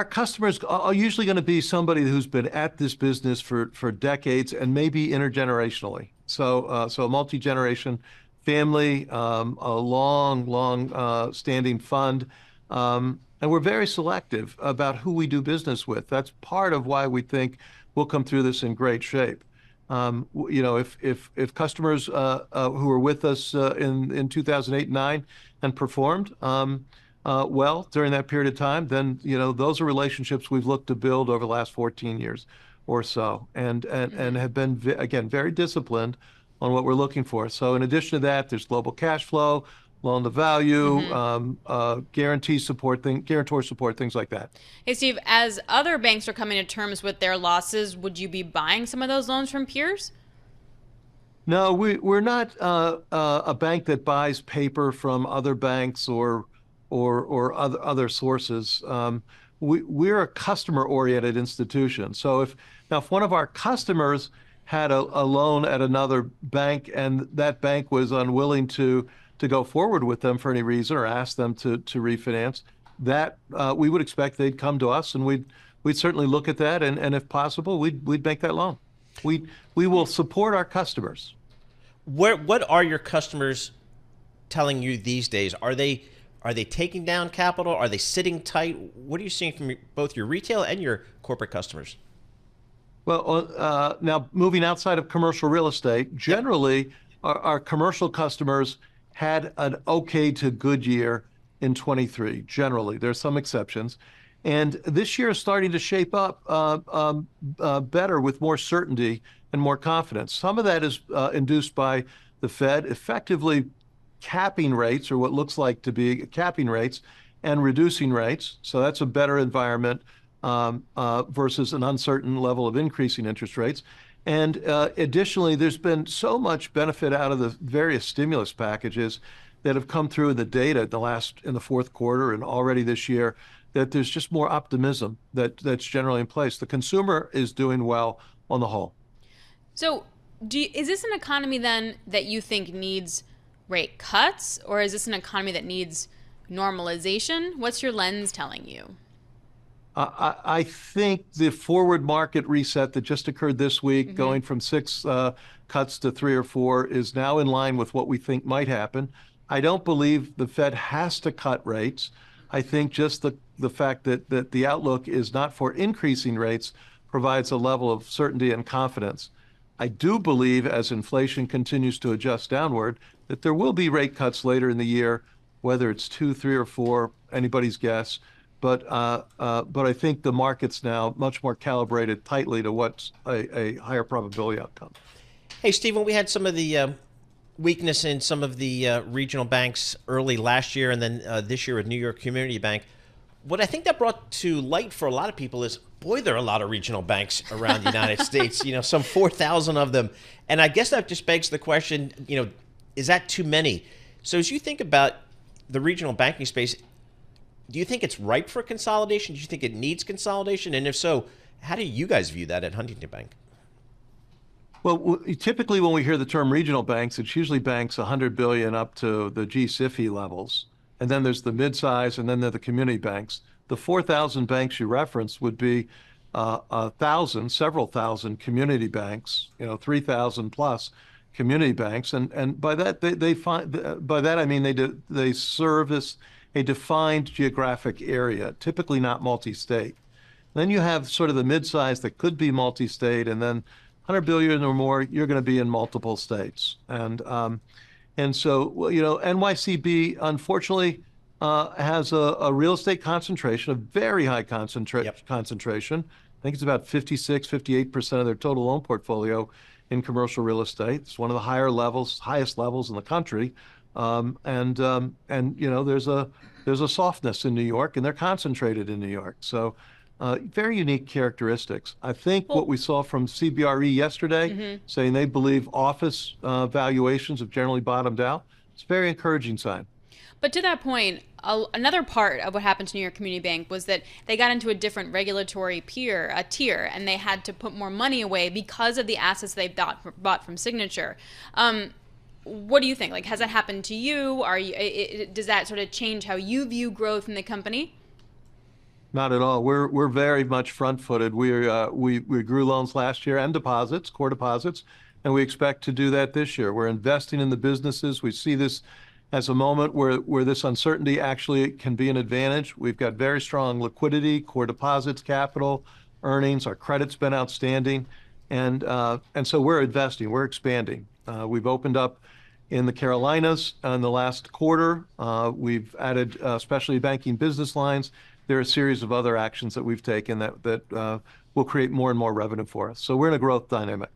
Our customers are usually going to be somebody who's been at this business for decades and maybe intergenerationally. So a multi-generation family, a long standing fund. And we're very selective about who we do business with. That's part of why we think we'll come through this in great shape. If customers who were with us in 2008 and 9 and performed well during that period of time, then those are relationships we've looked to build over the last 14 years or so, and have been again very disciplined on what we're looking for. So in addition to that, there's global cash flow, loan to value, guarantor support, things like that. Hey, Steve, as other banks are coming to terms with their losses, would you be buying some of those loans from peers? No, we're not a bank that buys paper from other banks or other sources. We're a customer-oriented institution. So if one of our customers had a loan at another bank and that bank was unwilling to go forward with them for any reason or ask them to refinance, that we would expect they'd come to us, and we'd certainly look at that, and if possible, we'd make that loan. We will support our customers. What are your customers telling you these days? Are they taking down capital? Are they sitting tight? What are you seeing from both your retail and your corporate customers? Well, now moving outside of commercial real estate, generally our commercial customers had an okay to good year in 23. Generally, there's some exceptions, and this year is starting to shape up better with more certainty and more confidence. Some of that is induced by the Fed effectively capping rates, or what looks like to be capping rates, and reducing rates. So that's a better environment versus an uncertain level of increasing interest rates. And additionally, there's been so much benefit out of the various stimulus packages that have come through in the data in the fourth quarter and already this year, that there's just more optimism that's generally in place. The consumer is doing well on the whole. So is this an economy then that you think needs rate cuts, or is this an economy that needs normalization? What's your lens telling you? I think the forward market reset that just occurred this week, going from 6 cuts to 3 or 4, is now in line with what we think might happen. I don't believe the Fed has to cut rates. I think just the fact that the outlook is not for increasing rates provides a level of certainty and confidence. I do believe, as inflation continues to adjust downward, that there will be rate cuts later in the year, whether it's 2, 3, or 4, anybody's guess. But I think the market's now much more calibrated tightly to what's a higher probability outcome. Hey, Stephen, we had some of the weakness in some of the regional banks early last year, and then this year with New York Community Bank. What I think that brought to light for a lot of people is, boy, there are a lot of regional banks around the United States, some 4,000 of them. And I guess that just begs the question, is that too many? So as you think about the regional banking space, do you think it's ripe for consolidation? Do you think it needs consolidation? And if so, how do you guys view that at Huntington Bank? Well, typically when we hear the term regional banks, it's usually banks 100 billion up to the G-SIFI levels. And then there's the mid-size, and then there are the community banks. The 4,000 banks you referenced would be several thousand community banks, 3,000 plus community banks. And by that, I mean they service a defined geographic area, typically not multi-state. Then you have sort of the mid-size that could be multi-state, and then 100 billion or more, you're going to be in multiple states. And so, NYCB, unfortunately, has a real estate concentration, a very high concentration. I think it's about 56-58% of their total loan portfolio in commercial real estate. It's one of the highest levels in the country. There's a softness in New York, and they're concentrated in New York. So very unique characteristics. I think what we saw from CBRE yesterday, saying they believe office valuations have generally bottomed out, it's a very encouraging sign. But to that point, another part of what happened to New York Community Bank was that they got into a different regulatory tier, and they had to put more money away because of the assets they bought from Signature. What do you think? Has that happened to you? Does that sort of change how you view growth in the company? Not at all. We're very much front-footed. We grew loans last year and deposits, core deposits, and we expect to do that this year. We're investing in the businesses. We see this as a moment where this uncertainty actually can be an advantage. We've got very strong liquidity, core deposits, capital, earnings. Our credit's been outstanding, and so we're investing. We're expanding. We've opened up in the Carolinas in the last quarter. We've added specialty banking business lines. There are a series of other actions that we've taken that will create more and more revenue for us. So we're in a growth dynamic.